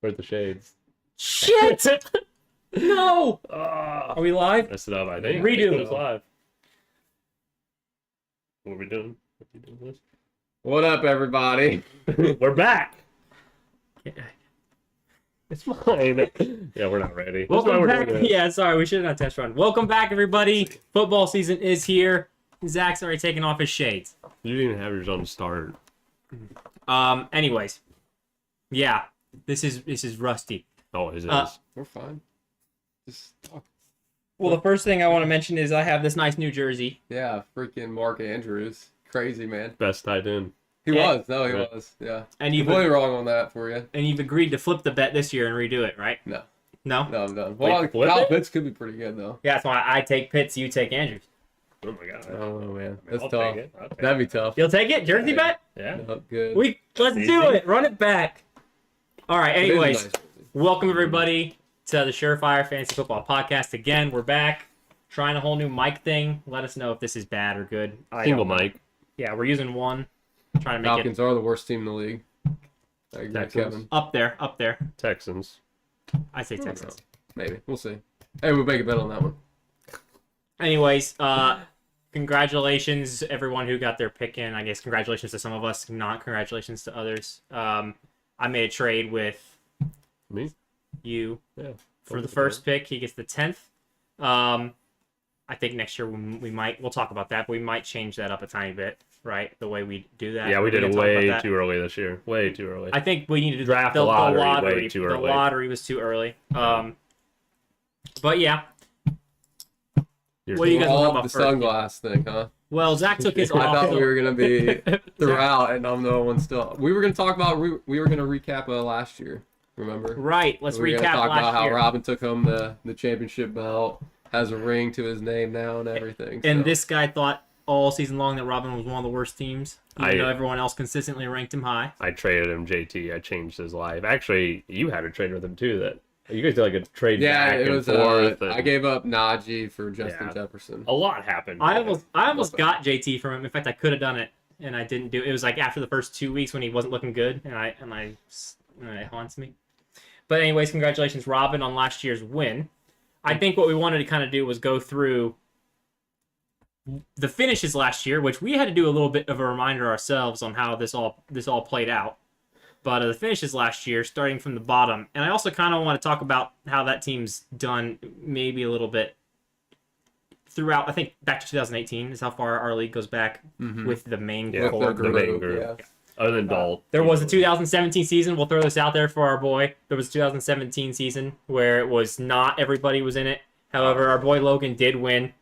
Where's the shades? Shit! No! Are we live? Messed it up, I think. Redo. It's live. What are we doing? What up, everybody? We're back. It's fine. Yeah, we're not ready. That's why Welcome we're back. doing this. Yeah, sorry, we should have done a test run. Welcome back, everybody. Football season is here. Zach's already taken off his shades. You didn't even have yours on start. Anyways. Yeah, this is rusty. Oh, it is. We're fine. Just talk. Well, the first thing I want to mention is I have this nice New Jersey. Yeah, freaking Mark Andrews. Crazy, man. Best tight end. He Yeah. was. No, he Yeah. was. Yeah. And you've Completely wrong on that for you. agreed to flip the bet this year and redo it, right? No. No? No, I'm done. Wait, Well, flip Kyle it? Pitts could be pretty good, though. Yeah, that's why I take Pitts, you take Andrews. Oh my god. Oh, man. That's I'll tough. take it. I'll take That'd it. be tough. You'll take it? Jersey bet? Yeah. Oh, good. Let's That's do easy. it. Run it back. All right, It is a anyways. nice jersey. Welcome everybody to the SureFire Fantasy Football Podcast. Again, we're back trying a whole new mic thing. Let us know if this is bad or good. Single mic. Yeah, we're using one. Trying to make Falcons are the worst team in the league. I agree, Texans. Kevin. it up there. Texans. I say Texans. Maybe. We'll see. Hey, we'll make a bet on that one. Anyways, congratulations everyone who got their pick in. I guess congratulations to some of us, not congratulations to others. I made a trade with Me? you Yeah. for the first pick. He gets the 10th. I think next year we'll talk about that, but we might change that up a tiny bit, right? The way we do that. Yeah, we did can it talk about way that. too early this year. Way too early. I think we need to do Draft the lottery way too early. The lottery was too early. But yeah. Yours What do you guys All want to up talk the about first? sunglass thing, huh? Well, Zach took his I off. thought we were going to be throughout, and I'm the one still. We were going to talk about, we were going to recap last year, remember? Right. Let's we were recap gonna talk last about how year. Robin took home the championship belt, has a ring to his name now and everything. And so. this guy thought all season long that Robin was one of the worst teams, even though everyone else consistently ranked him high. I traded him, JT. I changed his life. Actually, you had a trade with him too. That you guys did like a trade Yeah, back it was. and forth. I gave up Najee for Justin Yeah. Jefferson. a lot happened. I almost Love got JT from him. In fact, I could have done it, and I didn't do it. It was like after the first 2 weeks when he wasn't looking good, and it haunts me. But anyways, congratulations, Robin, on last year's win. I think what we wanted to kind of do was go through the finishes last year, which we had to do a little bit of a reminder ourselves on how this all played out. But the finishes last year, starting from the bottom, and I also kind of want to talk about how that team's done, maybe a little bit throughout. I think back to 2018 is how far our league goes back with the main Yeah, core. the main group. Yeah. Other than Dalt. There was a 2017 season. We'll throw this out there for our boy. There was a 2017 season where it was not everybody was in it. However, our boy Logan did win,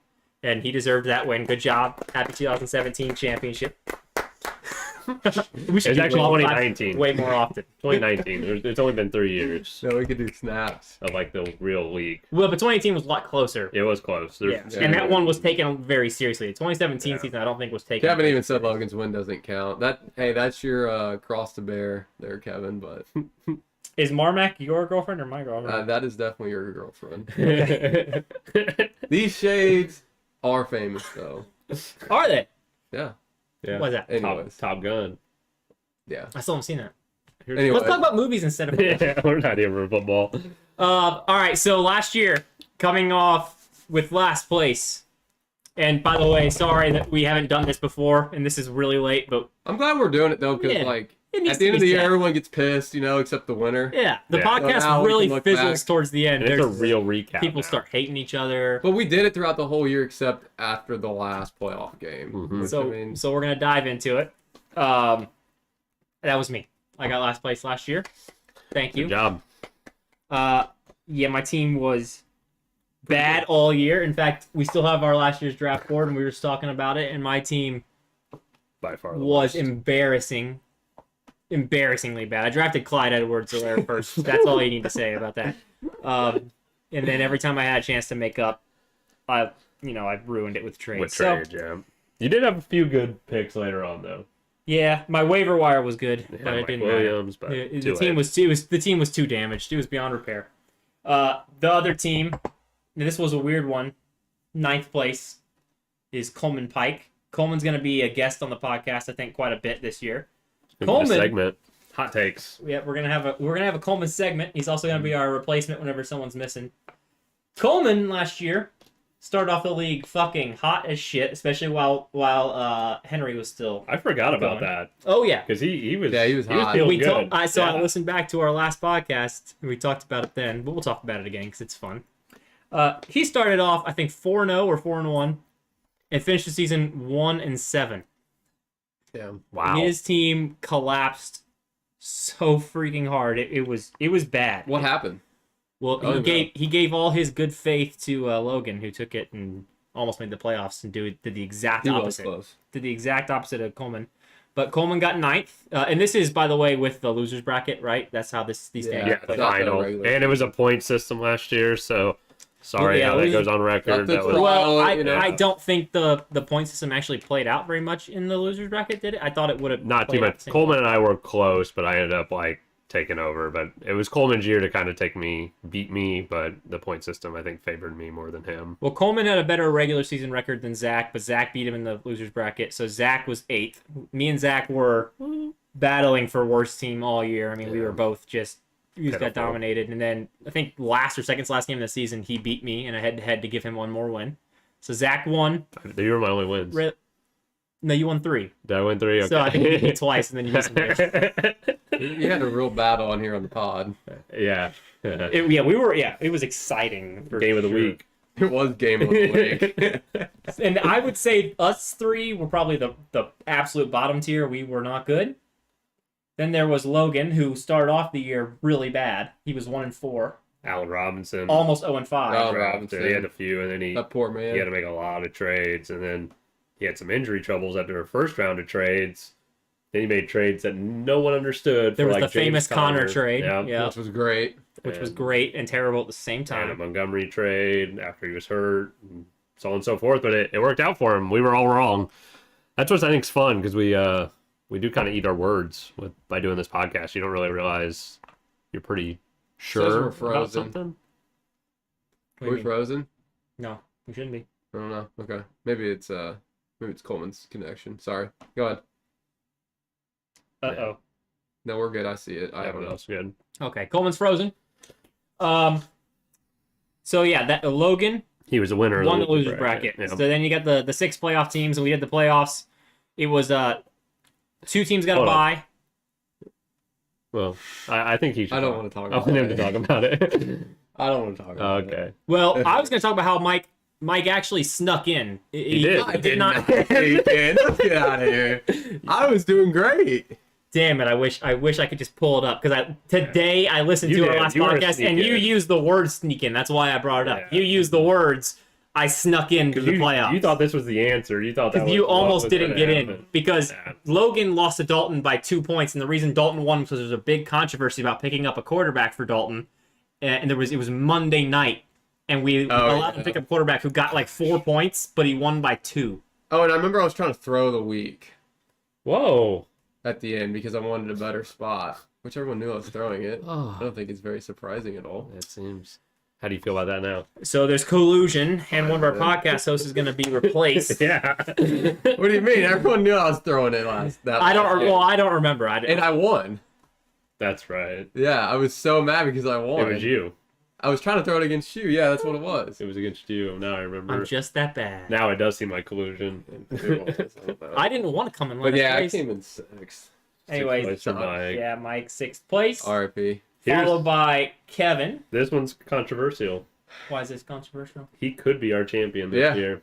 and he deserved that win. Good job. Happy 2017 championship. We should It's do actually all 2019. way more often. 2019. It's only been 3 years So we could do snaps. of like the real league. Well, but 2018 was a lot closer. It was close. Yeah. There's And that one was taken very seriously. The 2017 Yeah. season, I don't think was taken. Kevin even said Logan's win doesn't count. That's your cross to bear there, Kevin. But Is Marmac your girlfriend or my girlfriend? that is definitely your girlfriend. These shades are famous, though. Are they? Yeah. Yeah. What is that? Anyways. Top Gun. Yeah. I still haven't seen that. Anyway. Let's talk about movies instead of Yeah, we're not here for football. all right, so last year, coming off with last place, and by the way, sorry that we haven't done this before, and this is really late, but I'm glad we're doing it, though, because, Yeah. It needs at the to end of be the year, said. everyone gets pissed, except the winner. yeah, the Yeah. So now podcast we really can look fizzles back. towards the end. And it's a There's real recap. people now. start hating each other. But we did it throughout the whole year, except after the last playoff game. Mhm. Which, So we're gonna dive into it. That was me. I got last place last year. Thank you. Good job. Yeah, my team was bad all year. In fact, we still have our last year's draft board, and we were just talking about it. And my team By far the was worst. embarrassingly bad. I drafted Clyde Edwards-Helaire first. That's all you need to say about that. And then every time I had a chance to make up, I ruined it with trades. With trade, yeah. You did have a few good picks later on, though. Yeah, my waiver wire was good, Yeah, but it Mike didn't Williams, but matter. The too team late. the team was too damaged. It was beyond repair. The other team, this was a weird one. 9th place is Coleman Pike. Coleman's going to be a guest on the podcast, I think, quite a bit this year. Maybe a Coleman, segment. Hot takes. Yeah, we're gonna have a Coleman segment. He's also gonna be our replacement whenever someone's missing. Coleman last year started off the league fucking hot as shit, especially while Henry was still. I forgot about going. that Oh yeah, because he was hot. feeling good. I Yeah. listened back to our last podcast and we talked about it then, but we'll talk about it again because it's fun. He started off I think 4-0 or 4-1, and finished the season 1-7. Damn. Wow. His team collapsed so freaking hard. It was bad. What happened? Well, Oh, he gave all his good faith to Logan, who took it and almost made the playoffs and did the exact He was opposite. close. Did the exact opposite of Coleman. But Coleman got 9th. And this is, by the way, with the losers bracket, right? That's how these Yeah. things Yeah, are the played. not the final, regular and it was a point system last year. So sorry Yeah, how that losing- goes on record. Not the That was trial. Well, you know. I don't think the point system actually played out very much in the losers bracket, did it? I thought it would have not too played out much. the same Coleman way. and I were close, but I ended up taking over. But it was Coleman's year to kind of beat me, but the point system I think favored me more than him. Well, Coleman had a better regular season record than Zach, but Zach beat him in the losers bracket. So Zach was 8th. Me and Zach were battling for worst team all year. I mean, we Yeah. were both just got Pitiful. dominated. And then I think last or second to last game of the season, he beat me in a head-to-head to give him one more win. So Zach won. You were my only wins. No, you won 3. Did I win 3? Okay. So I think you beat me twice, and then you missed me. You had a real battle on here on the pod. Yeah. It was exciting. For Game of the sure. week. It was game of the week. And I would say us 3 were probably the absolute bottom tier. We were not good. Then there was Logan, who started off the year really bad. He was 1-4, Allen Robinson. almost 0-5. Allen Drafted. Robinson. He had a few, and then That poor he had man. to make a lot of trades, and then he had some injury troubles after her first round of trades. Then he made trades that no one understood. There for was the James famous Connor trade, Yeah. Which was great. which was And- great and terrible at the same And a time. Montgomery trade after he was hurt, and so on and so forth. But it worked out for him. We were all wrong. That's what I think is fun because we do kind of eat our words by doing this podcast. You don't really realize you're pretty we're sure about frozen. something. What do you We're mean? frozen? No, we shouldn't be. I don't know. Okay. Maybe it's Coleman's connection. Sorry. Go ahead. Uh-oh. No, we're good. I see it. I have Everyone it. else good. Okay, Coleman's frozen. So yeah, that Logan He was a winner. of won the losers bracket. Yeah. So then you got the 6 playoff teams, and we did the playoffs. It was 2 teams got a Hold on. bye. Well, I think he should. I don't talk. want to talk I about want him to it. talk about it. I don't want to talk about it. Okay. Well, I was going to talk about how Mike actually snuck in. He did. I did not. Hey, man, let's get out of here. I was doing great. Damn it! I wish I could just pull it up because today I listened You to our did. last You were a podcast sneak and you in. used the word "sneak in." That's why I brought it up. Yeah. You used the words "I snuck into the You, playoffs." you thought this was the answer. You thought that was you what almost was didn't gonna get in happen. because Yeah. Logan lost to Dalton by 2 points, and the reason Dalton won was because there was a big controversy about picking up a quarterback for Dalton, and it was Monday night, and we allowed him to pick up a quarterback who got like 4 points, but he won by 2. Oh, and I remember I was trying to throw the week Whoa. at the end because I wanted a better spot, which everyone knew I was throwing it. I Oh, don't think it's very surprising at all. it seems. How do you feel about that now? So there's collusion, and one of our podcast hosts is going to be replaced. Yeah. What do you mean? Everyone knew I was throwing it last. I don't. year. Well, I don't remember. And I won. That's right. Yeah, I was so mad because I won. It was you. I was trying to throw it against you. Yeah, that's what it was. It was against you. Now I remember. I'm just that bad. Now it does seem like collusion. I didn't want to come in last But yeah, I place. came in 6th. Anyways, Place for Mike. yeah, Mike 6th place, RIP. followed by Kevin. This one's controversial. Why is this controversial? He could be our champion this Yeah. year.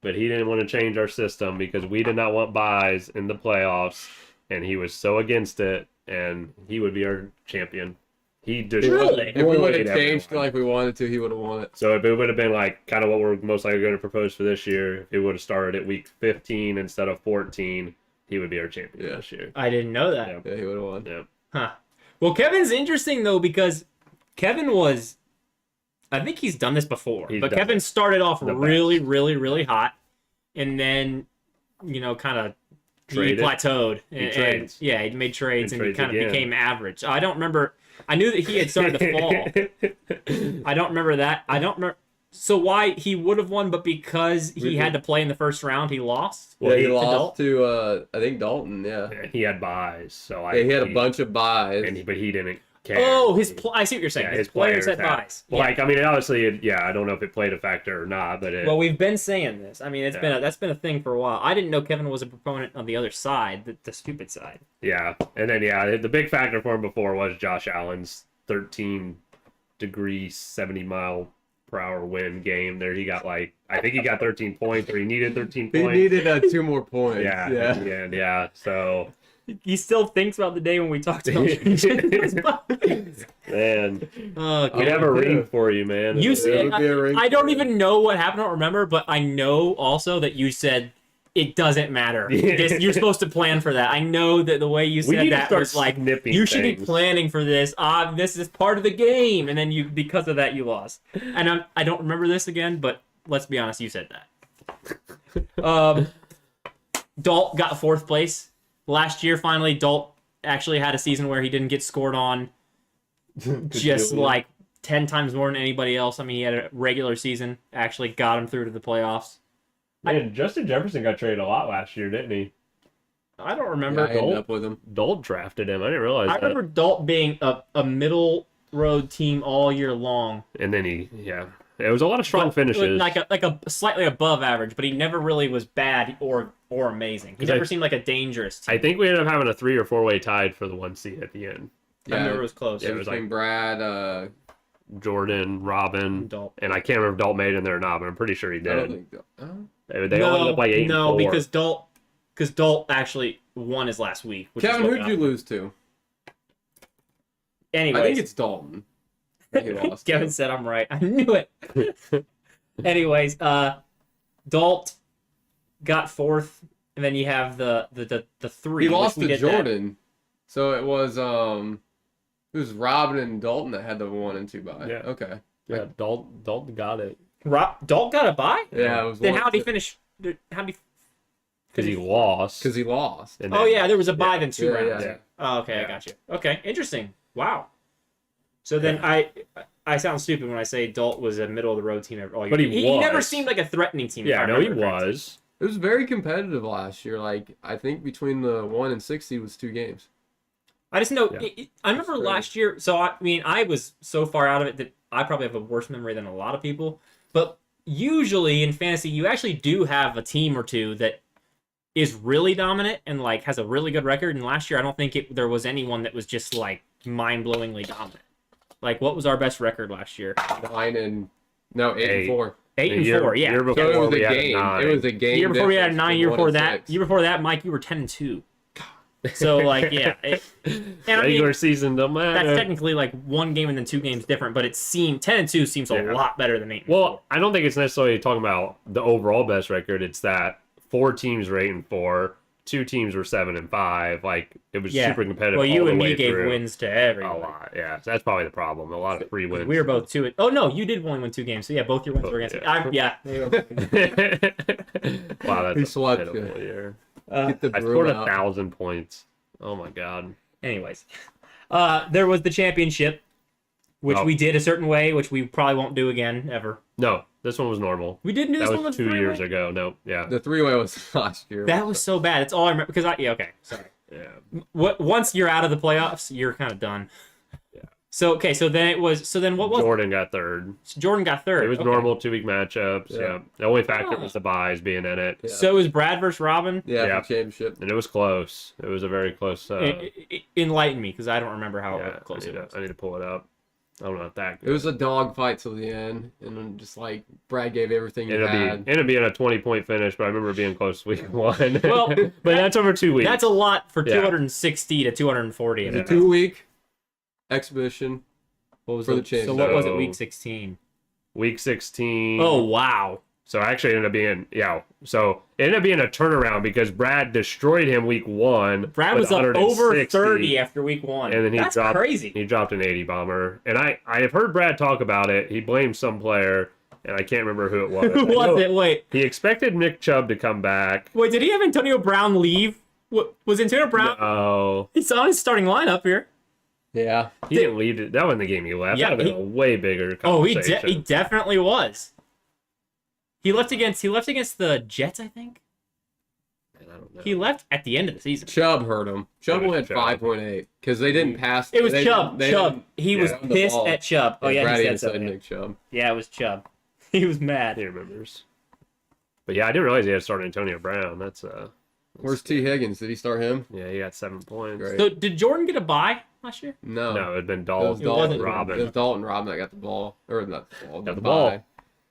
But he didn't want to change our system because we did not want buys in the playoffs, and he was so against it, and he would be our champion. He just Really? If we would have bullied changed everyone. like we wanted to, he would have won it. So if it would have been like kind of what we're most likely going to propose for this year, if it would have started at week 15 instead of 14, he would be our champion Yeah. this year. I didn't know that. Yeah. Yeah, he would have won. Yeah. Huh. Well, Kevin's interesting though because Kevin was. I think he's done this before, He's but done Kevin it. started off The really, best. really, really hot, and then, kind of he Traded. plateaued. He And, trades. yeah, he made trades And and he trades kind of again. became average. I don't remember. I knew that he had started to fall. I don't remember that. I don't remember. So why he would have won, but because he had to play in the first round, he lost? Well, he To lost Dalton? to I think Dalton. Yeah, Yeah, he had buys, so he had a bunch of buys. but he didn't care. Oh, I see what you're saying. Yeah, his players had buys. Well, like, I mean, obviously, I don't know if it played a factor or not, but Well, we've been saying this. I mean, that's been a thing for a while. I didn't know Kevin was a proponent on the other side, the stupid side. yeah. And then, the big factor for him before was Josh Allen's 13-degree, 70-mile-per-hour wind game. There, he got I think he got 13 points, or he needed 13 He points. needed 2 more points. Yeah, at the end, yeah. So, He still thinks about the day when we talked about man, Oh, we'd have a ring for you, man. You It said would be a ring I don't for even know what happened. I don't remember, but I know also that you said it doesn't matter. Yeah. You're supposed to plan for that. I know that the way you We said need to that start was like snipping you should be things. planning for this. This is part of the game, and then because of that you lost. And I don't remember this again, but let's be honest, you said that. Dalt got 4th place last year. Finally, Dalt actually had a season where he didn't get scored on. Just like 10 times more than anybody else. I mean, he had a regular season, actually got him through to the playoffs. Man, Justin Jefferson got traded a lot last year, didn't he? I don't Yeah, remember. I ended up with him. Dolt drafted him. I didn't realize I that. remember Dalt being a middle road team all year long. And then it was a lot of strong But finishes. like a slightly above average, but he never really was bad or amazing. He never seemed like a dangerous team. I think we ended up having a 3 or 4-way tied for the 1 seed at the end. I remember it was close. Yeah, It it was was between Brad. Jordan, Robin, Dalt. and I can't remember if Dalt made it in there or not, but I'm pretty sure he I don't did. think. They all ended up like 8 no, and 4. because Dalt actually won his last week. Which Kevin, is what who'd you lose to? Anyways, I think it's Dalton. I think he lost. Kevin said I'm right. I knew it. Anyways, Dalt got 4th, and then you have the 3. He lost which we to did that. Jordan, so it was Robin and Dalton that had the 1 and 2 bye. Yeah. Okay. Yeah, Dalt got it. Dalt got a bye? Yeah, it was. Then how did he finish? How did he? Because he lost. Because he lost. And Oh then- yeah, there was a bye then 2 Yeah, rounds. yeah. Oh, okay, I Yeah. got you. Okay, interesting. Wow. So then I sound stupid when I say Dalt was a middle of the road team all year. But he never was. seemed like a threatening team. if Yeah, I no, he remember correctly. was. It was very competitive last year. Like I think between the 1 and 60 was 2 games. I just know. Yeah. I remember That's last year. So I mean, I was so far out of it that I probably have a worse memory than a lot of people. But usually in fantasy, you actually do have a team or two that is really dominant and like has a really good record. And last year, I don't think there was anyone that was just like mind-blowingly dominant. Like, what was our best record last year? 8 and 8. 4. 8 and Year- 4. Yeah. year So before it was a we had game. 9. It was a game. Year before we had difference 9. from Year 1 before and that. 6. Year before that, Mike, you were 10 and 2. So like, yeah. And I Regular mean, season don't matter. that's technically like 1 game and then 2 games different, but it seemed 10 and 2 seems a Yeah. lot better than 8 and Well, I don't think it's necessarily talking about the overall best record. It's that 4 teams were 8 and 4, 2 teams were 7 and 5. Like it was Yeah. super competitive. Well, you all the and way me gave through. wins to A everyone. lot. Yeah, so that's probably the problem. A lot of free wins. We were both 2. Oh no, you did only win 2 games. So yeah, both your wins Oh, were against yeah. me. Wow, that's He a swept pitiful you. year. Get the I broom scored out. 1,000 points. Oh my god. Anyways, there was the championship, which Oh. we did a certain way, which we probably won't do again ever. No, this one was normal. We didn't do this That one was with 2 years three-way? ago. No, yeah, The 3-way was last year. That was so bad. That's all I remember. Because okay, sorry. yeah. Once you're out of the playoffs, you're kind of done. Yeah. So okay, so then what was Jordan got third. Jordan got 3rd? It was Okay. normal 2-week matchups. Yeah. Yeah. The only factor Oh. was the buys being in it, Yeah. So it was Brad versus Robin. Yeah, Yeah. for championship. and it was close. It was a very close. Enlighten me, because I don't remember how Yeah, close it was. I need to pull it up. I'm not that good. It was a dog fight till the end, and then just like Brad gave everything he It'll had. be being a 20-point finish, but I remember being close week 1. Well, but that's over 2 weeks. That's a lot for Yeah. 260 to 240. It was in a it. 2-week exhibition. What was for the So championship. what was it? So- Week 16. week 16. Oh wow. So actually it ended up being So it ended up being a turnaround because Brad destroyed him week 1. Brad with was up over 160, 30 after week 1. and then he That's dropped. crazy. He dropped an 80 bomber, and I have heard Brad talk about it. He blamed some player, and I can't remember who it was. Who I know was it? Wait, He expected Nick Chubb to come back. did he have Antonio Brown leave? What was Antonio Brown? Oh, He's on his starting lineup here. Yeah. he didn't lead it. That wasn't the game he left. Yeah, That would have been a way bigger Oh, he conversation. definitely was. He left against the Jets, I think. I don't know. He left at the end of the season. Chubb hurt him. Chubb It was only had Chubb. 5.8 because they didn't pass. It was they Chubb. didn't- Chubb. He was on the pissed ball. at Chubb. Oh yeah, Brady he had said so. said Yeah. Nick Chubb. Yeah, it was Chubb. He was mad. He remembers. But yeah, I didn't realize he had started Antonio Brown. That's Where's T. Higgins? Did he start him? yeah, he got 7 points. Great. So did Jordan get a bye last year? No. No, it'd been It was Dalton, Dalton. Robin. It was Dalton Robin that got the ball. Or not the ball. Got the bye.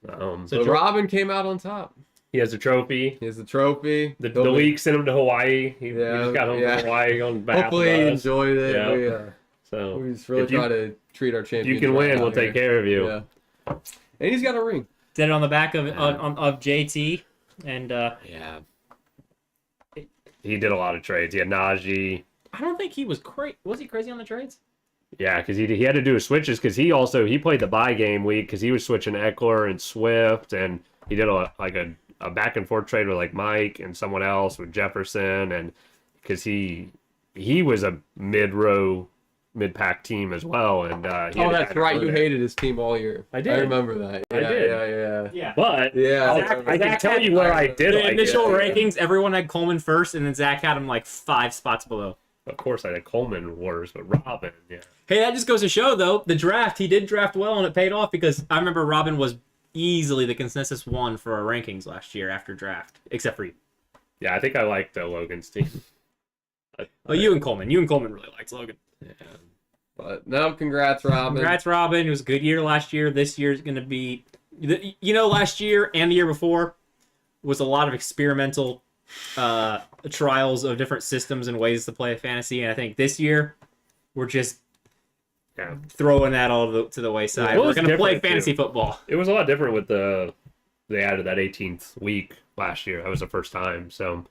ball. So So Robin came out on top. He has a trophy. He has the trophy. The He'll be- league sent him to Hawaii. He Yeah, just got home yeah. from Hawaii on behalf Hopefully he of us. enjoyed it. Yeah. So We just really if you- try to treat our if champions. you can right win, out we'll take here. care of you. Yeah. And he's got a ring. Did it on the back of JT, and Yeah. He did a lot of trades. He had Najee. I don't think he was crazy. Was he crazy on the trades? Yeah, because he had to do his switches because he played the bye game week because he was switching Eckler and Swift, and he did a back and forth trade with like Mike and someone else with Jefferson, and because he was a mid-pack team as well, and he had to That's kinda right. earn You it. hated his team all year. I did. I remember that. I Yeah, did. Yeah. Yeah. But Yeah. I can tell you where I did The like initial it. rankings, everyone had Coleman first, and then Zach had him like 5 spots below. Of course, I had Coleman worse, but Robin, yeah. Hey, that just goes to show, though, the draft, he did draft well, and it paid off because I remember Robin was easily the consensus one for our rankings last year after draft, except for you. Yeah, I think I liked Logan's team. Oh, you and Coleman. You and Coleman really liked Logan. Yeah. But no, congrats, Robin. Congrats, Robin. It was a good year last year. This year's going to be... last year and the year before was a lot of experimental trials of different systems and ways to play fantasy, and I think this year we're just throwing that all to the wayside. Well, We're it's going to play different, fantasy too. football. It was a lot different with they added that 18th week last year. That was the first time. So,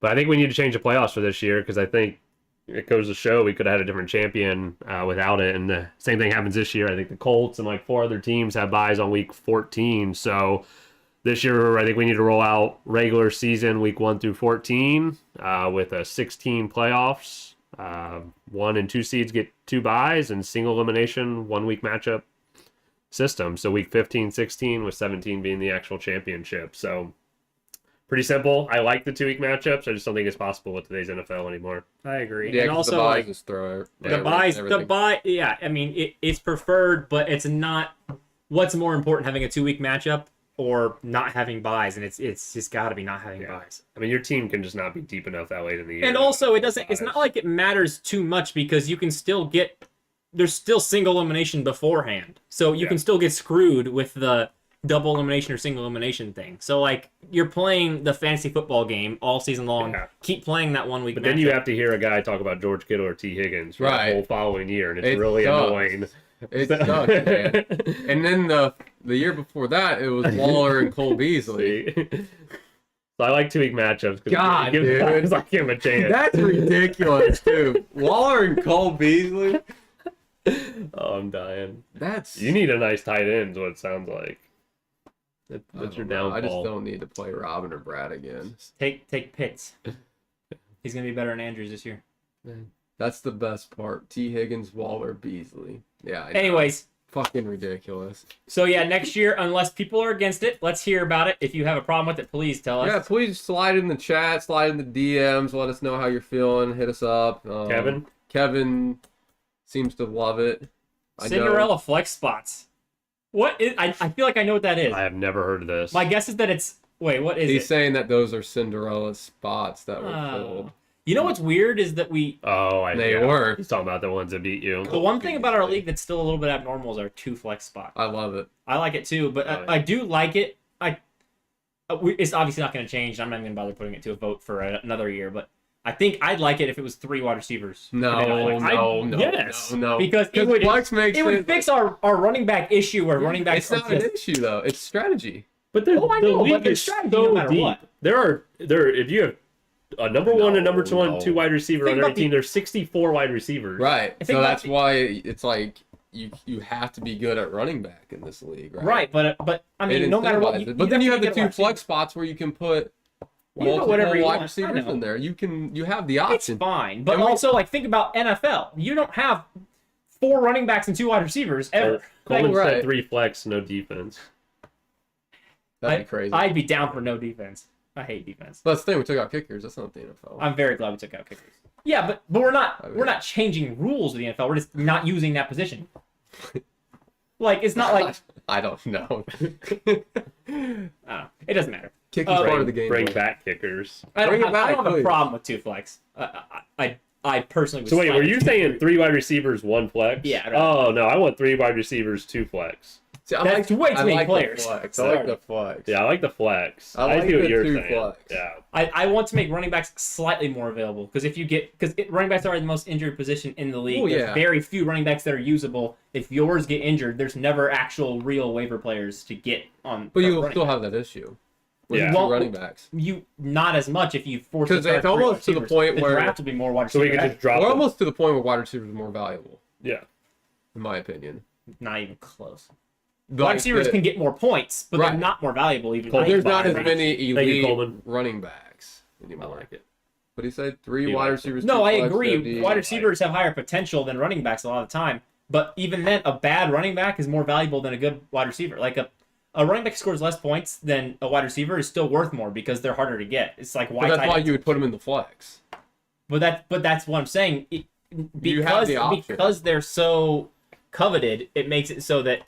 but I think we need to change the playoffs for this year because I think it goes to show we could have had a different champion without it. And the same thing happens this year. I think the Colts and like 4 other teams have buys on week 14. So this year, I think we need to roll out regular season week 1 through 14 with a 16 playoffs. 1 and 2 seeds get 2 buys and single elimination 1 week matchup system. So week 15, 16 with 17 being the actual championship. So pretty simple. I like the 2 week matchups. I just don't think it's possible with today's NFL anymore. I agree. Yeah, and 'cause also, the buys like, just throw the buy, yeah, I mean, it's preferred, but it's not what's more important, having a 2 week matchup or not having buys, and it's just got to be not having buys. I mean, your team can just not be deep enough that late in the year. And also, it's not like it matters too much because you can still there's still single elimination beforehand. So you can still get screwed with the double elimination or single elimination thing. So, like, you're playing the fantasy football game all season long. Yeah. Keep playing that 1 week But then you have to hear a guy talk about George Kittle or T. Higgins for the whole following year, and it's really sucks. annoying. It sucks, man. And then the year before that, it was Waller and Cole Beasley. See? So I like 2 week matchups because God, it gives dude. guys like him a chance. That's ridiculous, too. Waller and Cole Beasley. Oh, I'm dying. That's You need a nice tight end, is what it sounds like. I That's your don't know. downfall. I just don't need to play Robin or Brad again. take Pitts. He's gonna be better than Andrews this year. That's the best part. T. Higgins, Waller, Beasley. Yeah. I know. Anyways, Fucking ridiculous. so yeah, next year, unless people are against it, let's hear about it. If you have a problem with it, please tell us. Yeah, please slide in the chat, slide in the DMs, let us know how you're feeling. Hit us up. Kevin seems to love it. I know. Cinderella flex spots. What is? I feel like I know what that is. I have never heard of this. My guess is that it's. Wait, what is He's it? saying that those are Cinderella spots that were filled. You know what's weird is that They yeah. were. He's talking about the ones that beat you. the one thing about our league that's still a little bit abnormal is our 2 flex spots. I love it. I like it too, but I do like it. It's obviously not going to change. I'm not even going to bother putting it to a vote for another year, but I think I'd like it if it was 3 wide receivers. No, Yes. no. Because it would, flex makes it would it- fix our running back issue where running backs It's not an issue though. It's strategy. But Oh, I the know, but league there's is strategy so no matter deep. what. There if you have a number 1 and number 2 No. 2 wide receiver Think on every about the- team, there's 64 wide receivers. Right. Think So about that's the- why it's like you have to be good at running back in this league, right? Right, but I mean, It no matter what. incentivizes it. But then you have the 2 flex spots where you can put You can put multiple whatever you wide want, I receivers know. in there. You have the It's option. fine, but And we- also like think about NFL. You don't have 4 running backs and 2 wide receivers ever. Coleman Right. said 3 flex, no defense. That'd be crazy. I'd be down for no defense. I hate defense. That's the thing. We took out kickers. That's not the NFL. I'm very glad we took out kickers. Yeah, but we're not changing rules of the NFL. We're just not using that position. Like it's not like I don't know. It doesn't matter. Kicking's part of the game. Bring back kickers. I don't have a please. problem with 2 flex. I personally. Would So wait, were you saying 3. 3 wide receivers, 1 flex? Yeah. Oh no, I want 3 wide receivers, 2 flex. See, That's way too many players. I like the flex. Yeah, I like the flex. I like see what the you're 2 saying. flex. Yeah. I want to make running backs slightly more available because running backs are the most injured position in the league. Oh, There's yeah. very few running backs that are usable. If yours get injured, there's never actual real waiver players to get on. But you'll running still back. have that issue. Yeah. With Well, running backs. You not as much if you force. Because it's almost to the point where draft to be more wide So we receiver. can just drop We're them. almost to the point where wide receivers are more valuable, Yeah. in my opinion. Not even close. Like Wide receivers can get more points, but they're Right. not more valuable. Even Coleman. There's not as Thank many you, elite Coleman. running backs I anymore. like it. But he said 3 He wide likes it. receivers. No, 2 I flex, agree. 50. Wide receivers have higher potential than running backs a lot of the time. But even then, a bad running back is more valuable than a good wide receiver. Like a running back scores less points than a wide receiver is still worth more because they're harder to get. It's like why. But that's why you would put him in the flex. But that's what I'm saying. You have the option. Because they're so coveted, it makes it so that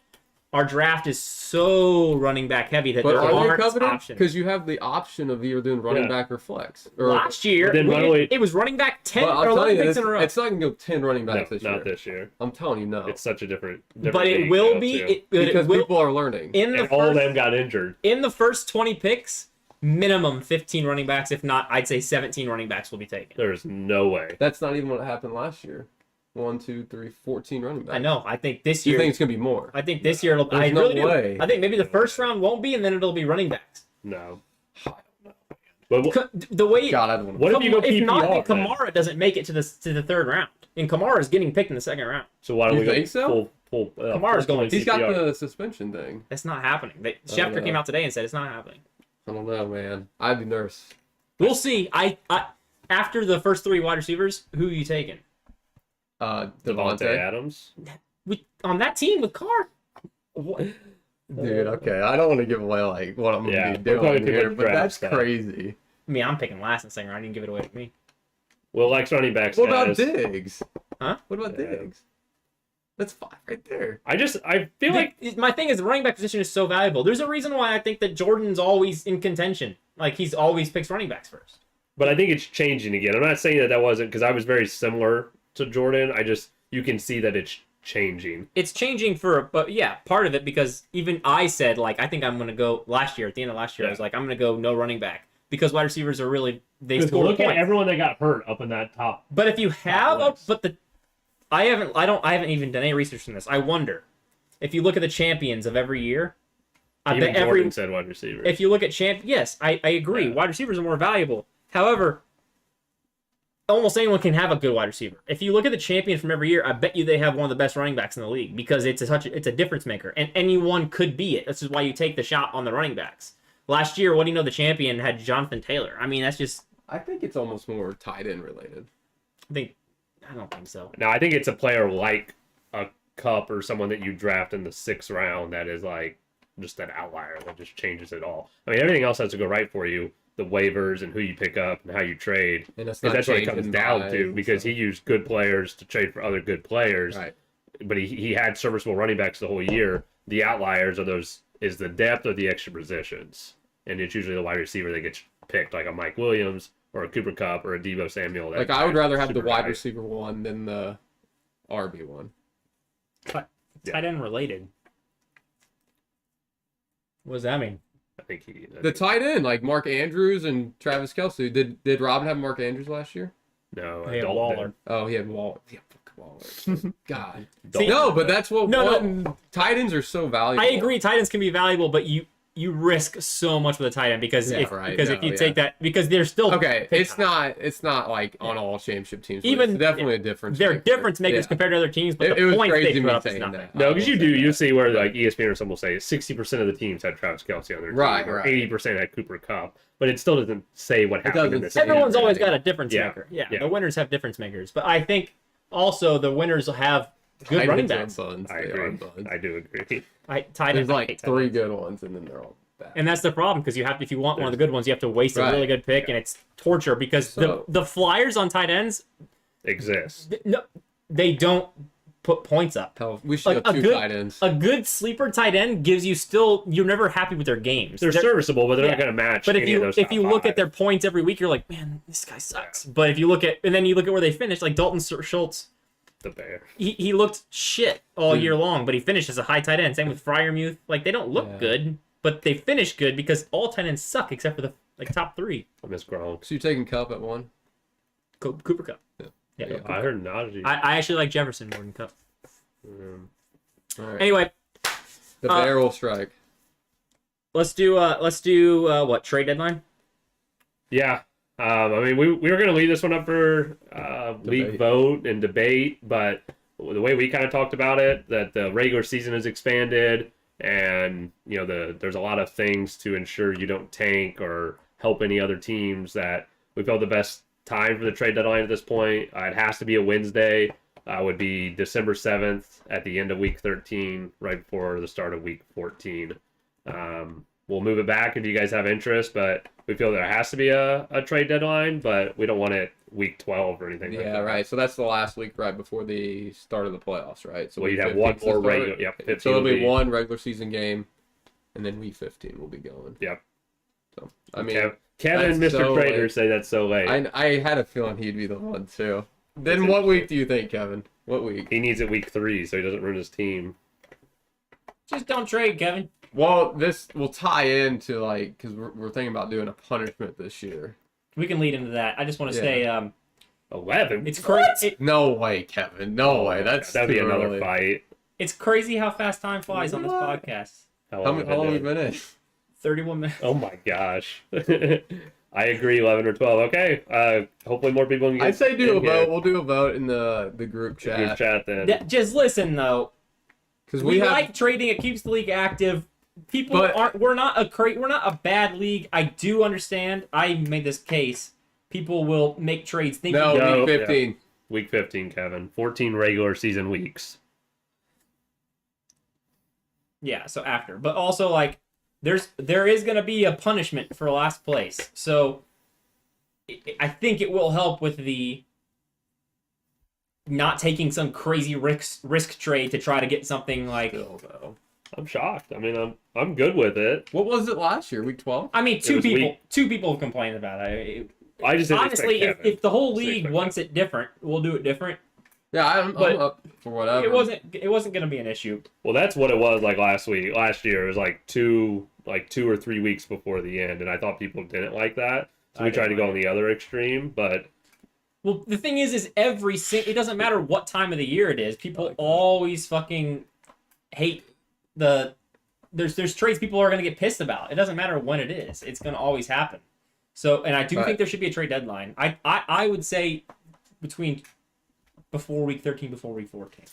our draft is so running back heavy that But there are they aren't coveted? options. Because you have the option of either doing running Yeah. back or flex. Or, Last year, Then it was running back 10 but or I'm 11 telling you, picks in a row. it's not going to go 10 running backs No, this year. not this year. I'm telling you, no. It's such a different But it league will now, be. too. Because It will, people are learning. in the And all of first, them got injured. in the first 20 picks, minimum 15 running backs. If not, I'd say 17 running backs will be taken. There's no way. That's not even what happened last year. 1, 2, 3, 14 running backs. I know. I think this You year. think it's going to be more? I think this year it'll. There's I no really way. do. I think maybe the first round won't be, and then it'll be running backs. No. I don't know. But The way. God, I don't want What to. if you go if not, PPR, then? Kamara doesn't make it to the third round, and Kamara is getting picked in the second round. So why don't You we go think so? full Kamara's full going- He's got PPR? the suspension thing. That's not happening. don't Schefter know. came out today and said it's not happening. I don't know, man. I'd be nervous. We'll see. I after the first 3 wide receivers, who are you taking? Devontae Adams. On that team with Carr? Dude, okay. I don't want to give away like what I'm going to Yeah, be we're talking doing too here, much but draft that's stuff. crazy. I mean, I'm picking last in the second round. I didn't give it away to me. Will likes running backs. What about guys. Diggs? Huh? What about Yeah. Diggs? That's 5 right there. I feel like My thing is the running back position is so valuable. There's a reason why I think that Jordan's always in contention. Like he's always picks running backs first. But I think it's changing again. I'm not saying that wasn't because I was very similar to Jordan. You can see that it's changing. It's changing but yeah, part of it because even I said like I think I'm gonna go last year at the end of last year I was like I'm gonna go no running back because wide receivers are really they score Look at points. everyone that got hurt up in that top. But if you have list. I haven't even done any research on this. I wonder if you look at the champions of every year. I Even bet Jordan said wide receiver. if you look at yes, I agree. Yeah. Wide receivers are more valuable. However, almost anyone can have a good wide receiver. If you look at the champion from every year, I bet you they have one of the best running backs in the league because it's a difference maker, and anyone could be it. This is why you take the shot on the running backs. Last year, what do you know? The champion had Jonathan Taylor. I mean, that's just. I think it's almost more tight end related. I don't think so. Now I think it's a player like a Cup or someone that you draft in the 6th round that is like just an outlier that just changes it all. I mean, everything else has to go right for you. The waivers and who you pick up and how you trade. And that's Because not that's what it comes changing down by- to because he used good players to trade for other good players. Right. But he had serviceable running backs the whole year. The outliers are is the depth of the extra positions. And it's usually the wide receiver that gets picked, like a Mike Williams or a Cooper Kupp or a Deebo Samuel. Like I would rather have the super wide high. receiver one than the RB one. Tight Yeah. end related. What does that mean? I think he. The tight end, like Mark Andrews and Travis Kelce. Did Robin have Mark Andrews last year? No, Hey, Dalton Waller. did. Oh, he had Waller. Yeah, fuck Waller. God. See, No, but that's what No. tight ends are so valuable. I agree, tight ends can be valuable, but you risk so much with a tight end because Yeah, if right, if you yeah. take that because they're still Okay, pick- it's not like on all championship teams. But Even- it's definitely a difference. they're maker. difference makers Yeah. compared to other teams, but It the was points crazy they me put up is saying nothing. that. No, I because will say you that. see where like ESPN or someone will say 60% of the teams had Travis Kelce on their team, Right, or right. 80% had Cooper Kupp, but it still doesn't say what happened in doesn't this. say game. Everyone's Yeah, always yeah. got a difference Yeah, maker. Yeah, yeah. the winners have difference makers, but I think also the winners will have good Tight running ends are backs. buns. I They are agree. buns. I do agree. Tight There's end, I like hate tight 3 ends. good ones, and then they're all bad. And that's the problem, because if you want one of the good ones, you have to waste a really good pick, and it's torture because the flyers on tight ends exist. No, they don't put points up. Hell, we should have 2 tight ends. A good sleeper tight end gives you you're never happy with their games. They're serviceable, but they're not going to match. But if you look at their points every week, you're like, man, this guy sucks. But if you look at where they finish, like Dalton Schultz, the Bear, he looked shit all year long, but he finished as a high tight end. Same with Freiermuth. Like, they don't look good, but they finish good because all tight ends suck except for the top 3. I miss Gronk. So you're taking Cup at 1? Cooper Kupp. Yeah. I heard Najee. I actually like Jefferson more than Kupp. All right. Anyway, the Bear will strike. Let's do what, trade deadline? Yeah. I mean, we were going to leave this one up for league vote and debate, but the way we kind of talked about it, that the regular season has expanded, and there's a lot of things to ensure you don't tank or help any other teams, that we felt the best time for the trade deadline at this point. It has to be a Wednesday. Would be December 7th at the end of week 13, right before the start of week 14. We'll move it back if you guys have interest, but we feel there has to be a trade deadline, but we don't want it week 12 or anything like that. Yeah, right. So that's the last week right before the start of the playoffs, right? So you'd have one more regular. Yep. So there'll be one regular season game, and then week 15 will be going. Yep. So I mean, Kevin and Mr. Trader say that's so late. I had a feeling he'd be the one too. Then what week do you think, Kevin? What week? He needs it week 3 so he doesn't ruin his team. Just don't trade, Kevin. Well, this will tie into because we're thinking about doing a punishment this year. We can lead into that. I just want to say 11. It's crazy. No way, Kevin. No way. That'd be another fight. It's crazy how fast time flies on this podcast. How long have we been in? 31 minutes. Oh my gosh. I agree, 11 or 12. Okay. Hopefully more people can get I'd say do a vote. We'll do a vote in the group chat. Group chat then. Just listen though. Because we like trading. It keeps the league active. People aren't. We're not a bad league. I do understand. I made this case. People will make trades thinking. No, week 15. Yeah. Week 15, Kevin. 14 regular season weeks. Yeah. So after, but also there is going to be a punishment for last place. So I think it will help with the not taking some crazy risk trade to try to get something like. I'm shocked. I mean, I'm good with it. What was it last year? Week 12? I mean, two people have complained about it. I just honestly, if the whole league wants it different, we'll do it different. Yeah, I'm up for whatever. It wasn't going to be an issue. Well, that's what it was like last year. It was two or 3 weeks before the end, and I thought people didn't like that, so we tried to go on the other extreme. But well, the thing is it doesn't matter what time of the year it is. People always fucking hate there's trades people are going to get pissed about. It doesn't matter when it is. It's going to always happen. So, and I do think there should be a trade deadline. I would say before week 13, before week 14.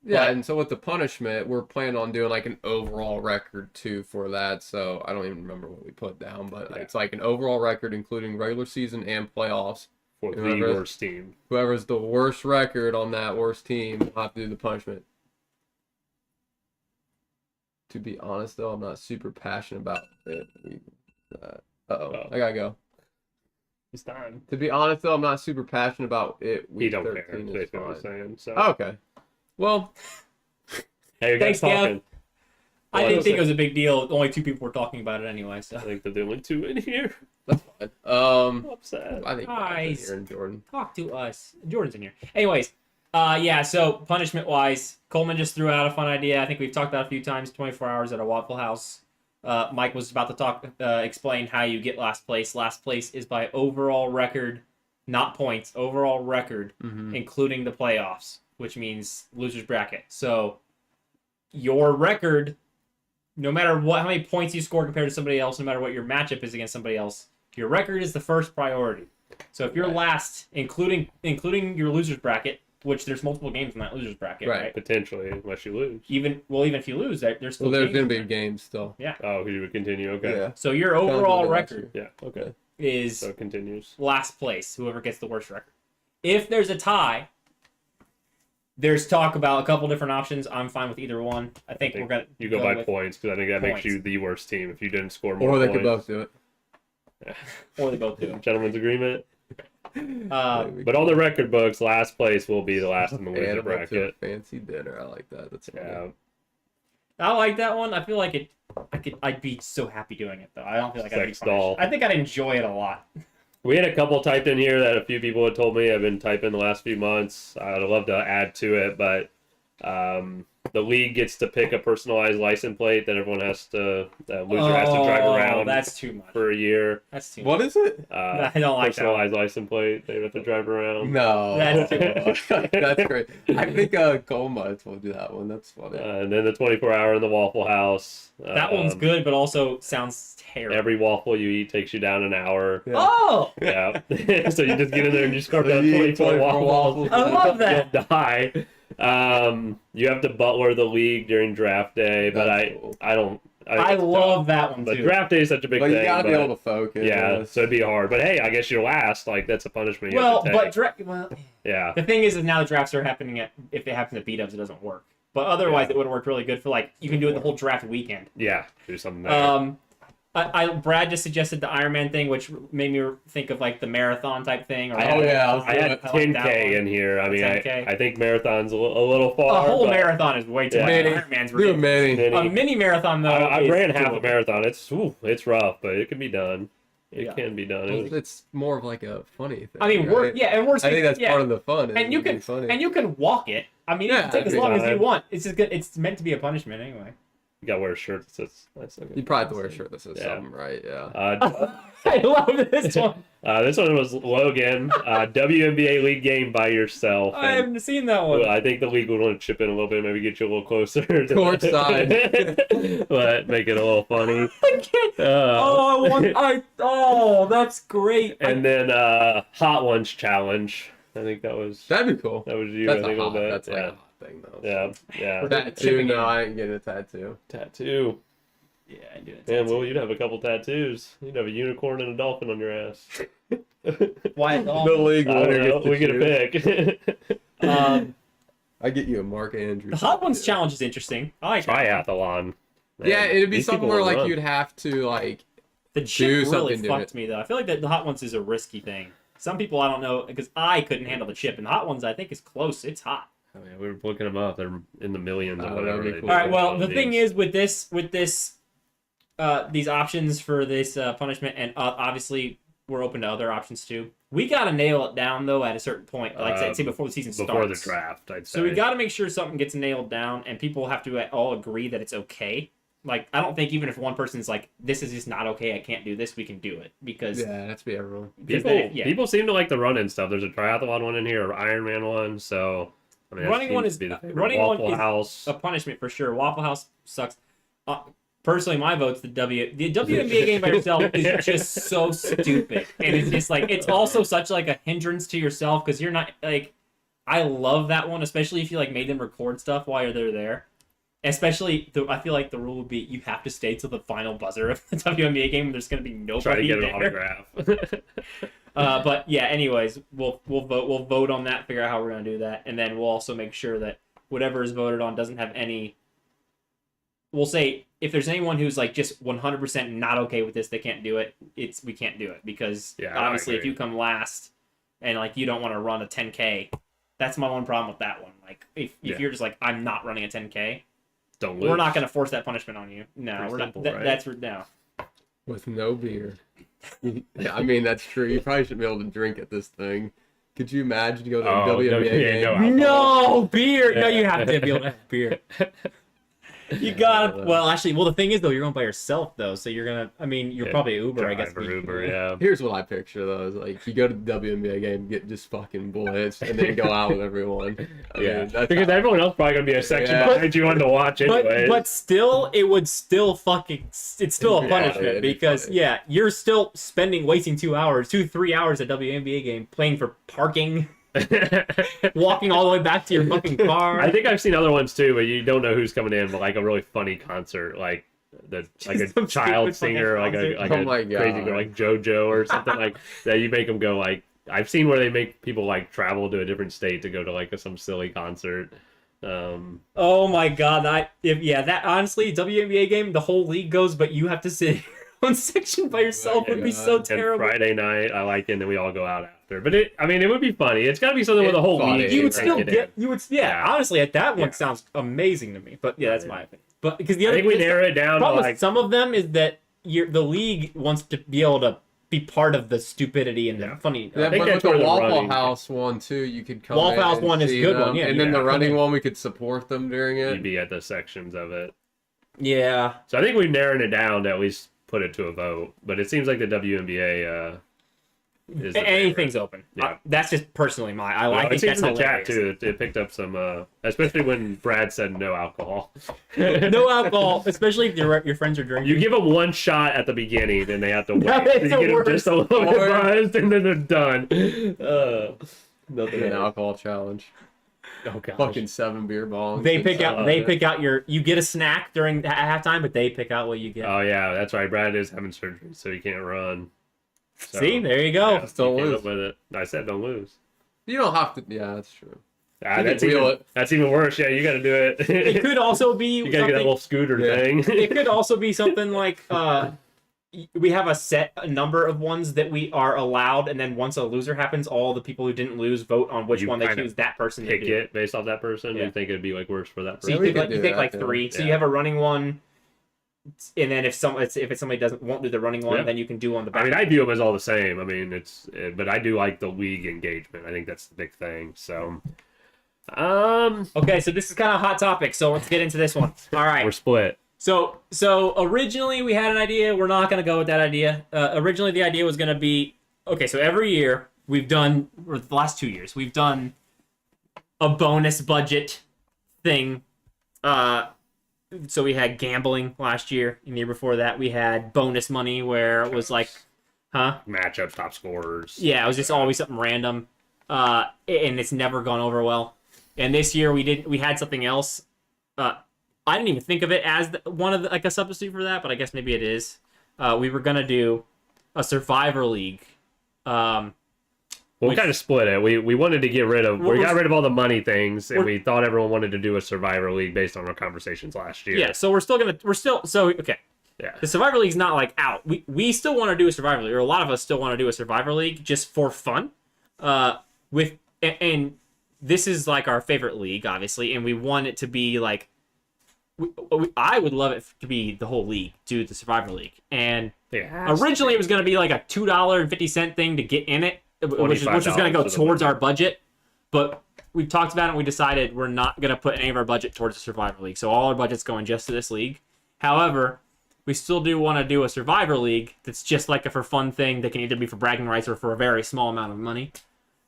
Yeah, and so with the punishment, we're planning on doing an overall record too for that. So I don't even remember what we put down, but it's an overall record including regular season and playoffs. For the worst team. Whoever's the worst record on that worst team will have to do the punishment. To be honest, though, I'm not super passionate about it. I gotta go. It's time. To be honest, though, I'm not super passionate about it. He don't care. That's what I'm saying. So. Okay. Well. Hey, you guys talking. I didn't think it was a big deal. Only 2 people were talking about it anyway. So I think they're doing 2 in here. That's fine. I'm upset. I think guys, here in Jordan. Talk to us. Jordan's in here. Anyways. So punishment-wise, Coleman just threw out a fun idea. I think we've talked about it a few times. 24 hours at a Waffle House. Mike was about to explain how you get last place. Last place is by overall record, not points. Overall record, including the playoffs, which means loser's bracket. So your record, no matter how many points you score compared to somebody else, no matter what your matchup is against somebody else, your record is the first priority. So if you're last, including your loser's bracket, which there's multiple games in that loser's bracket, right? Potentially, unless you lose. Even if you lose, there's still there's going to be games still. Yeah. Oh, you would continue. Okay. Yeah. So your overall record, okay, is so it continues last place. Whoever gets the worst record. If there's a tie, There's talk about a couple different options. I'm fine with either one. I think we're gonna You go by with points because I think that makes points. you the worst team if you didn't score more Or they points. could both do it. or they both do it. Gentlemen's agreement. But on the record books, last place will be the last in the loser Animal to a bracket. fancy dinner. I like that. That's funny. Yeah. I like that one. I feel like I'd be so happy doing it though. I don't feel like I'd be Sex punished. doll. I think I'd enjoy it a lot. We had a couple typed in here that a few people had told me I've been typing the last few months. I'd love to add to it, but the league gets to pick a personalized license plate that everyone has to, the loser has to drive around That's too much. for a year. That's too What much. is it? I don't like that one. Personalized license plate they have to drive around. No. That's too That's great. I think Coma told you that one. That's funny. And then the 24-hour in the Waffle House. That one's good, but also sounds terrible. Every waffle you eat takes you down an hour. Yeah. Oh! Yeah. So you just get in there and you scarf So down you eat 24 24 waffles. waffles. I love that. You'll die. You have to butler the league during draft day, but That's cool. I love that one But too. draft day is such a big But thing. you gotta be but- able to focus. Yeah, so it'd be hard. But hey, I guess you're last. Like that's a punishment. You Well, have to but take. Yeah. the thing is now the drafts are happening if they happen at B-dubs, it doesn't work. But otherwise, it would have worked really good for like you can do it the whole draft weekend. Yeah. Do something there. Brad just suggested the Iron Man thing, which made me think of like the marathon type thing. Or I Oh, yeah. I had I like that 10K one. in here. I mean, 10K. I think marathon's a little A far. whole but marathon is way too Yeah. much. Mini. Iron Man's Do a ridiculous. mini. A mini marathon though. I is ran half a doable. marathon. It's rough, but it can be done. It Yeah. can be done. Well, it's more of like a funny thing. I mean, right? and we're I think that's part of the fun. and you can funny. and you can walk it. I mean, it Yeah, can take as every long as you time. want. It's just good. It's meant to be a punishment anyway. You gotta wear a shirt that says nice. You probably have to wear a shirt that says Yeah. something, right? Yeah. I love this one. This one was Logan. WNBA league game by yourself. I And, haven't seen that one. well, I think the league would want to chip in a little bit, maybe get you a little closer. Courtside. But make it a little funny. I can't- that's great. And then Hot Ones Challenge. I think that was That'd be cool. you. That's I think a a hot. little bit. That's like yeah. a hot thing though. Yeah. Tattoo? Chipping No, in. I ain't getting a tattoo. Tattoo. Yeah, I do it. Man, well, you'd have a couple tattoos. You'd have a unicorn and a dolphin on your ass. Why? The league I don't winner know. gets to We get choose. a pick. I get you a Mark Andrews. The Hot Ones tattoo. challenge is interesting. I like that. Triathlon. Man, Yeah, it'd be these something people where will like run. you'd have to like. The do chip really something to fucked it. me though. I feel like the Hot Ones is a risky thing. Some people I don't know because I couldn't handle the chip, and the Hot Ones I think is close. It's hot. Oh, yeah, we were looking them up. They're in the millions or Oh, whatever. that'd be they cool. do. All right. Well, the These. thing is with this these options for this punishment, and obviously we're open to other options too. We gotta nail it down though at a certain point, like say before the season starts. before the draft, I'd say. So we got to make sure something gets nailed down, and people have to all agree that it's okay. Like, I don't think even if one person's like, "This is just not okay. I can't do this," we can do it because Yeah, that's be everyone. because People, then people seem to like the run-in stuff. There's a triathlon one in here, or Ironman one. So I mean, that Running one seems is- to be the favorite. running one Waffle is House. a punishment for sure. Waffle House sucks. Personally, my vote's the WNBA game by yourself is just so stupid, and it's just like it's also such like a hindrance to yourself because you're not like. I love that one, especially if you like made them record stuff while they're there. Especially, I feel like the rule would be you have to stay till the final buzzer of the WNBA game. There's going to be nobody Try to get there. an autograph. But yeah, anyways, we'll vote on that, figure out how we're gonna do that, and then we'll also make sure that whatever is voted on doesn't have any. We'll say if there's anyone who's like just 100% not okay with this, they can't do it. We can't do it because Yeah, I obviously if agree. you come last and like you don't want to run a 10K, that's my one problem with that one. Like if Yeah. you're just like I'm not running a 10K, Don't lose. we're not gonna force that punishment on you. No, Pretty we're simple, not. right? That's no. With no beer. Yeah, I mean that's true. You probably should be able to drink at this thing. Could you imagine you go to a Oh, WNBA yeah, game? no alcohol. No beer. No, you have to be able to have beer. You got to Well, actually, the thing is though, you're going by yourself though, so you're gonna. I mean, you're Yeah, probably Uber, I guess. Drive or Uber, yeah. Here's what I picture though: is like you go to the WNBA game, get just fucking blitzed, and then go out with everyone. I Yeah, mean, that's because how- everyone else probably gonna be a section Yeah. behind you on to watch anyway. But still, it would still fucking. It's still a Yeah, punishment it'd be because funny. yeah, you're still wasting 3 hours at WNBA game playing for parking, walking all the way back to your fucking car. I think I've seen other ones too, but you don't know who's coming in. But like a really funny concert, like Some a stupid child fucking singer, like concert. a Oh my crazy God. girl, like JoJo or something like that. You make them go like I've seen where they make people like travel to a different state to go to like some silly concert. Oh my god, that honestly, WNBA game, the whole league goes, but you have to sit in your own section by yourself. Would be so and terrible. Friday night, I like it, and then we all go out after. But it would be funny. It's got to be something with a whole funny. league. You would can still make it get, in. you would, yeah. Honestly, at that one Yeah. sounds amazing to me. But yeah, that's my opinion. But because the I other think we narrow it down to problem like with some of them is that the league wants to be able to be part of the stupidity and the funny. Yeah, think but with that's the where the Waffle running- House one too, you could come. Waffle in House and one is see good them, one, yeah, and then yeah. the running one, we could support them during you'd it. be at the sections of it. Yeah. So I think we've narrowed it down to at least put it to a vote. But it seems like the WNBA is the Anything's favorite. open. Yeah. That's just personally my. I Well, think it seems that's in the chat hilarious. too. It picked up some, especially when Brad said no alcohol. No alcohol, especially if your friends are drinking. You give them one shot at the beginning, then they have to wait. That makes You it get them worse. just a little bit Or- buzzed, and then they're done. Nothing An else. alcohol challenge. Oh gosh. Fucking 7 beer bongs. They and pick stuff. out. They pick out your. You get a snack during at halftime, but they pick out what you get. Oh yeah, that's right. Brad is having surgery, so he can't run. So, See, there you go. yeah, Still he came lose. up with it. I said don't lose. You don't have to. Yeah, that's true. Ah, You that's can wheel even, it. that's even worse. Yeah, you got to do it. It could also be you got to get that something. little scooter Yeah. thing. It could also be something like we have a number of ones that we are allowed, and then once a loser happens, all the people who didn't lose vote on which You one they kinda choose that person to Pick do. it based off that person. Yeah. You think it'd be like worse for that So person? you we pick could like do you pick that, like yeah. 3. So Yeah. you have a running one, and then if it's somebody won't do the running one, Yeah. then you can do on the back. I mean, I view them as all the same. I mean, but I do like the league engagement. I think that's the big thing. So, Okay, so this is kind of a hot topic. So let's get into this one. All right. we're split. So originally we had an idea. We're not going to go with that idea. Originally the idea was going to be, okay, so every year we've done, or the last 2 years, we've done a bonus budget thing. So we had gambling last year, and the year before that we had bonus money where it was like, Matchups, top scorers. yeah, it was just always something random. And it's never gone over well. And this year we had something else. I didn't even think of it as like a substitute for that, but I guess maybe it is. We were gonna do a Survivor League. Well, we kind of split it. We wanted to get rid of. We got rid of all the money things, and we thought everyone wanted to do a Survivor League based on our conversations last year. Yeah, so okay. Yeah. The Survivor League's not like out. We still want to do a Survivor League, or a lot of us still want to do a Survivor League just for fun. And this is like our favorite league, obviously, and we want it to be like. I would love it to be the whole league, do the Survivor League, and originally it was going to be like a $2.50 thing to get in it, which was going to go towards our budget. But we've talked about it and we decided we're not going to put any of our budget towards the Survivor League. So all our budget's going just to this league. However, we still do want to do a Survivor League that's just like a for fun thing that can either be for bragging rights or for a very small amount of money.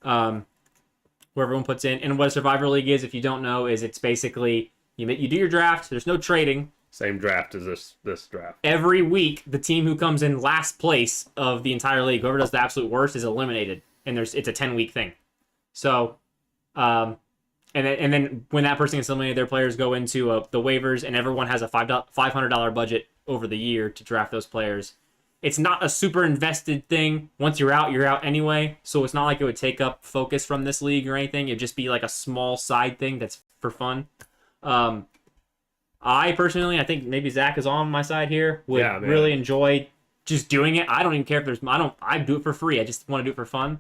Where everyone puts in. And what a Survivor League is, if you don't know, is it's basically you do your draft. There's no trading. Same draft as this draft. Every week, the team who comes in last place of the entire league, whoever does the absolute worst, is eliminated. And it's a 10-week thing. So, and then when that person gets eliminated, their players go into the waivers, and everyone has a $500 budget over the year to draft those players. It's not a super invested thing. Once you're out anyway. So it's not like it would take up focus from this league or anything. It'd just be like a small side thing that's for fun. I personally, I think maybe Zach is on my side here, would really enjoy just doing it. I don't even care if I do it for free. I just want to do it for fun.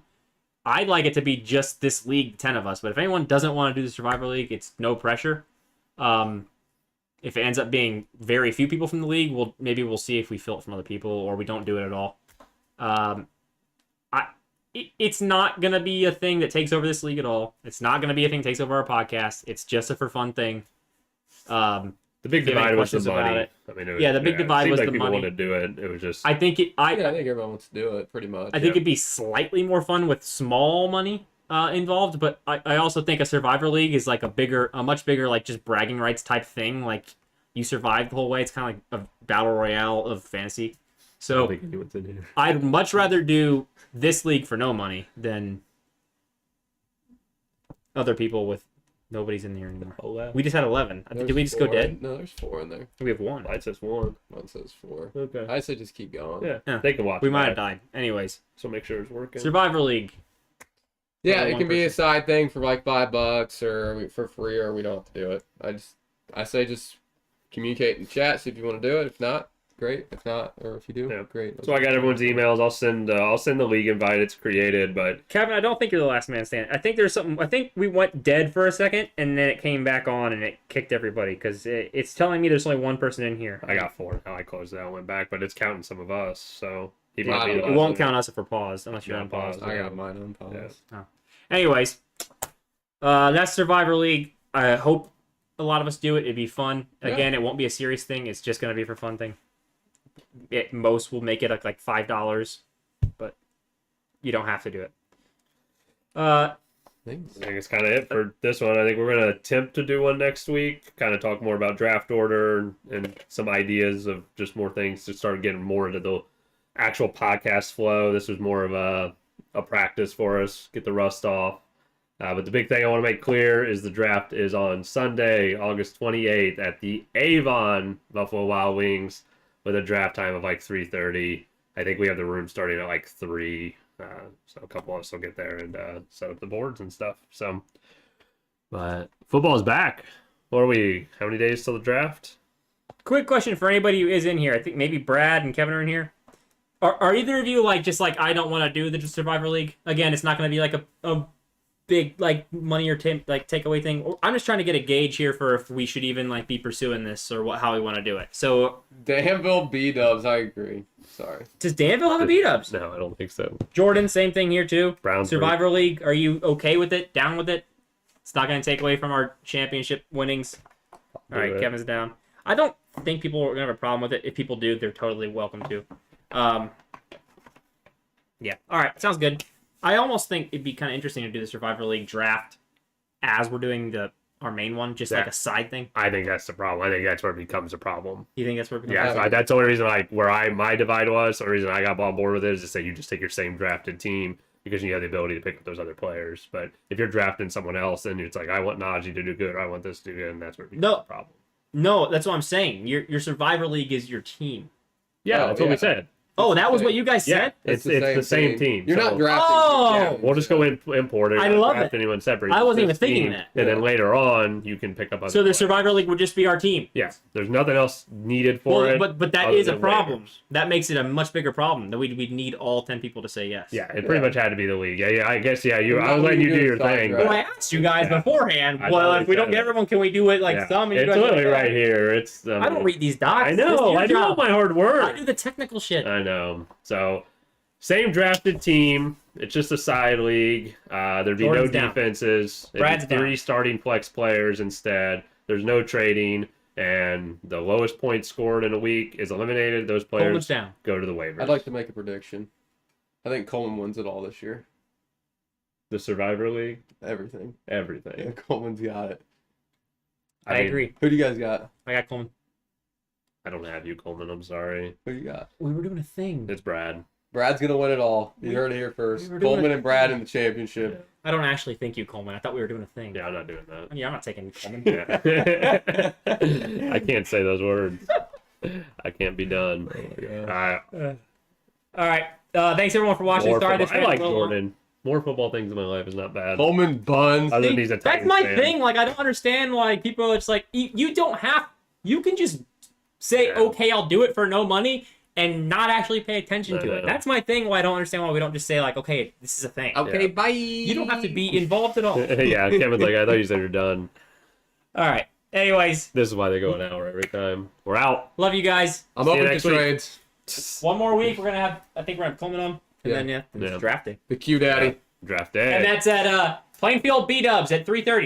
I'd like it to be just this league, 10 of us. But if anyone doesn't want to do the Survivor League, it's no pressure. If it ends up being very few people from the league, we'll see if we fill it from other people or we don't do it at all. It's not going to be a thing that takes over this league at all. It's not going to be a thing that takes over our podcast. It's just a for fun thing. The big divide was the money. I mean, the big divide was the people money. Wanted to do it. It was just. I think I think everyone wants to do it pretty much. I think it'd be slightly more fun with small money involved, but I also think a Survivor League is like a much bigger, like just bragging rights type thing. Like you survive the whole way. It's kind of like a battle royale of fantasy. I don't So think anyone's in here. I'd much rather do this league for no money than other people with nobody's in here anymore. 11. We just had 11. Did we just go 4 dead? No, there's 4 in there. We have 1. Mine says 1. One says 4. Okay. I say just keep going. Yeah. Yeah. They can watch. We might have that, died. Anyways, So make sure it's working. Survivor League. Yeah, Only it one can be a person. side thing for like $5 or for free, or we don't have to do it. I say just communicate in the chat. See if you want to do it. If not, great. If not, or if you do, Yeah. great. So I got everyone's emails. I'll send the league invite. It's created, but Kevin, I don't think you're the last man standing. I think there's something. I think we went dead for a second, and then it came back on, and it kicked everybody because it's telling me there's only one person in here. I got 4 now. I closed it out, went back, but it's counting some of us. So he Yeah, might be. it the It last won't one. count us if we're paused unless you're Yeah, on pause. pause. I got mine on pause. Yeah. Anyways, that's Survivor League. I hope a lot of us do it. It'd be fun. Yeah. Again, it won't be a serious thing. It's just gonna be for fun thing. Most will make it like $5, but you don't have to do it. Thanks. I think it's kind of it for this one. I think we're going to attempt to do one next week, kind of talk more about draft order and some ideas of just more things to start getting more into the actual podcast flow. This was more of a practice for us, get the rust off. But the big thing I want to make clear is the draft is on Sunday, August 28th at the Avon Buffalo Wild Wings with a draft time of like 3:30. I think we have the room starting at like 3. So a couple of us will get there and set up the boards and stuff. So, but football's back. What are we? How many days till the draft? Quick question for anybody who is in here. I think maybe Brad and Kevin are in here. Are either of you like just like I don't want to do the Survivor League again? It's not going to be like a big like money or takeaway thing. I'm just trying to get a gauge here for if we should even like be pursuing this or how we want to do it. So Danville B-dubs, I agree. Sorry. does Danville have a beat-ups? No, I don't think so. Jordan, same thing here too. Browns Survivor League, are you okay with it? Down with it? It's not going to take away from our championship winnings. All right, it. Kevin's down. I don't think people are going to have a problem with it. If people do, they're totally welcome to. Yeah. All right, sounds good. I almost think it'd be kind of interesting to do the Survivor League draft as we're doing our main one, just like a side thing. I think that's the problem. I think that's where it becomes a problem. You think that's where it becomes Yeah, so that's the only reason like where my divide was. The only reason I got on board with it is to say you just take your same drafted team because you have the ability to pick up those other players. But if you're drafting someone else, then it's like I want Najee to do good, or I want this to do good, and that's where it becomes a problem. No, that's what I'm saying. Your Survivor League is your team. Yeah, that's what we said. Oh, that was what you guys said? It's the same team. You're not drafting. Oh! Yeah, We'll just go import it. I love draft it. anyone separate. I wasn't even This thinking team, that. And then later on, you can pick up other So the players. Survivor League would just be our team. Yeah, there's nothing else needed for it. But that other is a than problem. waivers. That makes it a much bigger problem. That we'd need all 10 people to say yes. Yeah, it pretty much had to be the league. Yeah, I guess, I Well, was letting you do you your do it thing. side Well, But I asked you guys beforehand. I Well, totally if we don't said get it. everyone, can we do it like some? And you it's guys literally are like, right here. It's I don't read these docs. I This is know. your I do all job. my hard work. I do the technical shit. I know. So, same drafted team. It's just a side league. There'd be Jordan's no down. defenses. It'd Brad's be 3 down. starting flex players instead. There's no trading, and the lowest points scored in a week is eliminated. Those Coleman's players down. go to the waivers. I'd like to make a prediction. I think Coleman wins it all this year. The Survivor League, Everything. everything. Yeah, Coleman's got it. I mean, agree. Who do you guys got? I got Coleman. I don't have you, Coleman. I'm sorry. Who you got? We were doing a thing. It's Brad. Brad's gonna win it all. You heard it here first. we were doing Coleman it. and Brad in the championship. I don't actually think you, Coleman. I thought we were doing a thing. Yeah, I'm not doing that. Yeah, I'm not taking Coleman. Yeah. I can't say those words. I can't be done. All right. Thanks everyone for watching. More Sorry, football. this I ran a like little long. Jordan. More football things in my life is not bad. Coleman buns. Other than See, he's a that's Titans my fan. thing. Like, I don't understand. Like, people, it's like you don't have. You can just say, Yeah. okay, I'll do it for no money, and not actually pay attention I to it. know. That's my thing. Why I don't understand why we don't just say like, okay, this is a thing. Okay, Yeah. bye. You don't have to be involved at all. Yeah, Kevin's like, I thought you said you're done. All right. Anyways, This is why they go an hour every time. We're out. love you guys. I'm See you open to next week. trades. One more week. We're gonna have. I think we're gonna have Coleman on, and then it's Yeah. draft day. The Q Daddy. Draft day. And that's at Plainfield B Dubs at 3:30.